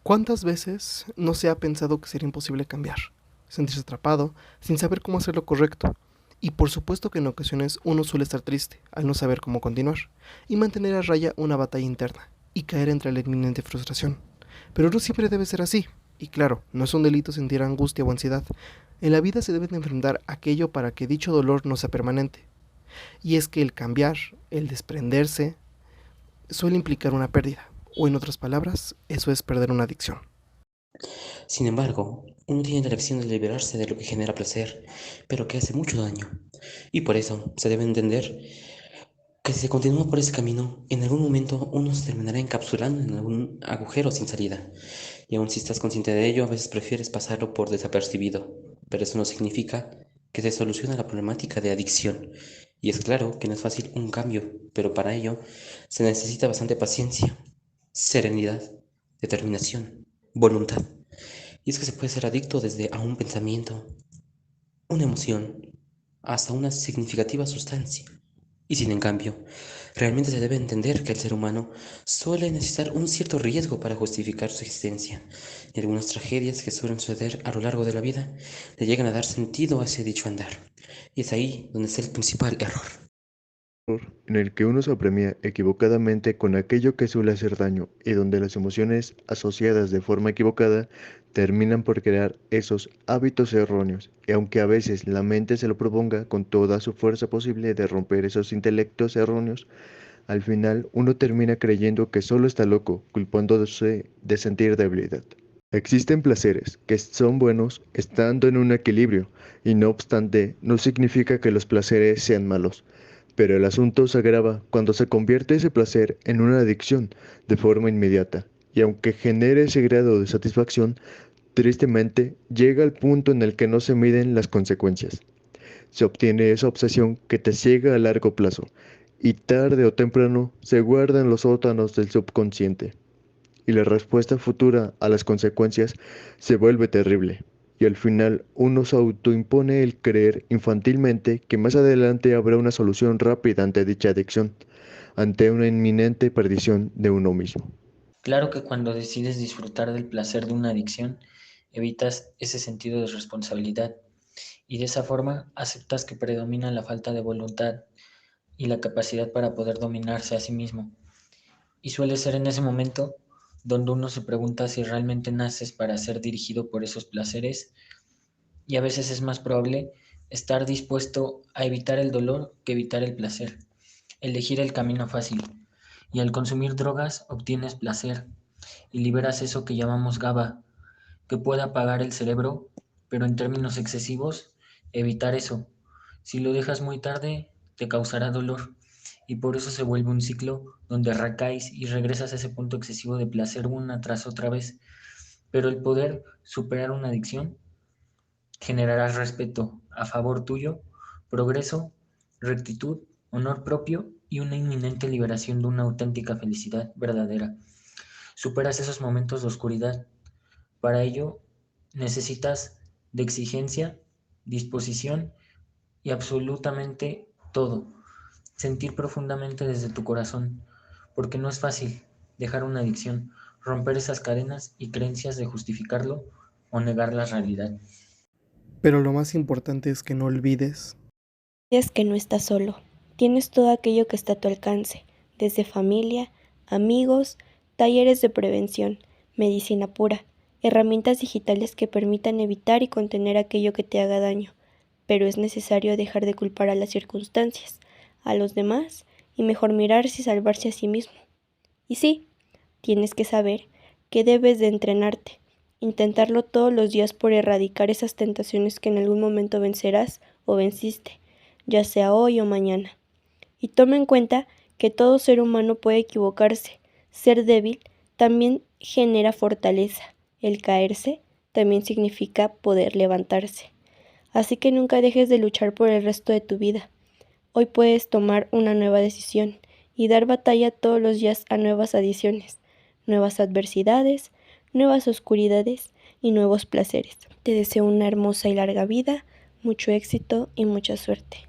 ¿Cuántas veces no se ha pensado que sería imposible cambiar? Sentirse atrapado, sin saber cómo hacer lo correcto. Y por supuesto que en ocasiones uno suele estar triste, al no saber cómo continuar, y mantener a raya una batalla interna, y caer entre la inminente frustración. Pero no siempre debe ser así. Y claro, no es un delito sentir angustia o ansiedad. En la vida se debe de enfrentar aquello para que dicho dolor no sea permanente. Y es que el cambiar, el desprenderse, suele implicar una pérdida. O en otras palabras, eso es perder una adicción. Sin embargo, uno tiene la elección de liberarse de lo que genera placer, pero que hace mucho daño. Y por eso se debe entender que si se continúa por ese camino, en algún momento uno se terminará encapsulando en algún agujero sin salida. Y aun si estás consciente de ello, a veces prefieres pasarlo por desapercibido. Pero eso no significa que se soluciona la problemática de adicción. Y es claro que no es fácil un cambio, pero para ello se necesita bastante paciencia, serenidad, determinación, voluntad. Y es que se puede ser adicto desde a un pensamiento, una emoción, hasta una significativa sustancia. Y sin en cambio, realmente se debe entender que el ser humano suele necesitar un cierto riesgo para justificar su existencia, y algunas tragedias que suelen suceder a lo largo de la vida le llegan a dar sentido a ese dicho andar. Y es ahí donde está el principal error. En el que uno se apremia equivocadamente con aquello que suele hacer daño y donde las emociones asociadas de forma equivocada terminan por crear esos hábitos erróneos. Y aunque a veces la mente se lo proponga con toda su fuerza posible de romper esos intelectos erróneos, al final uno termina creyendo que solo está loco, culpándose de sentir debilidad. Existen placeres que son buenos estando en un equilibrio, y no obstante, no significa que los placeres sean malos. Pero el asunto se agrava cuando se convierte ese placer en una adicción de forma inmediata. Y aunque genere ese grado de satisfacción, tristemente llega al punto en el que no se miden las consecuencias. Se obtiene esa obsesión que te ciega a largo plazo, y tarde o temprano se guarda en los sótanos del subconsciente y la respuesta futura a las consecuencias se vuelve terrible. Y al final uno se autoimpone el creer infantilmente que más adelante habrá una solución rápida ante dicha adicción, ante una inminente perdición de uno mismo. Claro que cuando decides disfrutar del placer de una adicción, evitas ese sentido de responsabilidad y de esa forma aceptas que predomina la falta de voluntad y la capacidad para poder dominarse a sí mismo. Y suele ser en ese momento donde uno se pregunta si realmente naces para ser dirigido por esos placeres, y a veces es más probable estar dispuesto a evitar el dolor que evitar el placer, elegir el camino fácil. Y al consumir drogas obtienes placer y liberas eso que llamamos GABA, que puede apagar el cerebro, pero en términos excesivos, evitar eso. Si lo dejas muy tarde, te causará dolor, y por eso se vuelve un ciclo donde recaes y regresas a ese punto excesivo de placer una tras otra vez. Pero el poder superar una adicción generará respeto a favor tuyo, progreso, rectitud, honor propio y una inminente liberación de una auténtica felicidad verdadera. Superas esos momentos de oscuridad. Para ello necesitas de exigencia, disposición y absolutamente todo. Sentir profundamente desde tu corazón, porque no es fácil dejar una adicción, romper esas cadenas y creencias de justificarlo o negar la realidad. Pero lo más importante es que no olvides. Es que no estás solo. Tienes todo aquello que está a tu alcance, desde familia, amigos, talleres de prevención, medicina pura, herramientas digitales que permitan evitar y contener aquello que te haga daño. Pero es necesario dejar de culpar a las circunstancias, a los demás, y mejor mirarse y salvarse a sí mismo. Y sí, tienes que saber que debes de entrenarte, intentarlo todos los días por erradicar esas tentaciones que en algún momento vencerás o venciste, ya sea hoy o mañana. Y toma en cuenta que todo ser humano puede equivocarse. Ser débil también genera fortaleza. El caerse también significa poder levantarse. Así que nunca dejes de luchar por el resto de tu vida. Hoy puedes tomar una nueva decisión y dar batalla todos los días a nuevas adiciones, nuevas adversidades, nuevas oscuridades y nuevos placeres. Te deseo una hermosa y larga vida, mucho éxito y mucha suerte.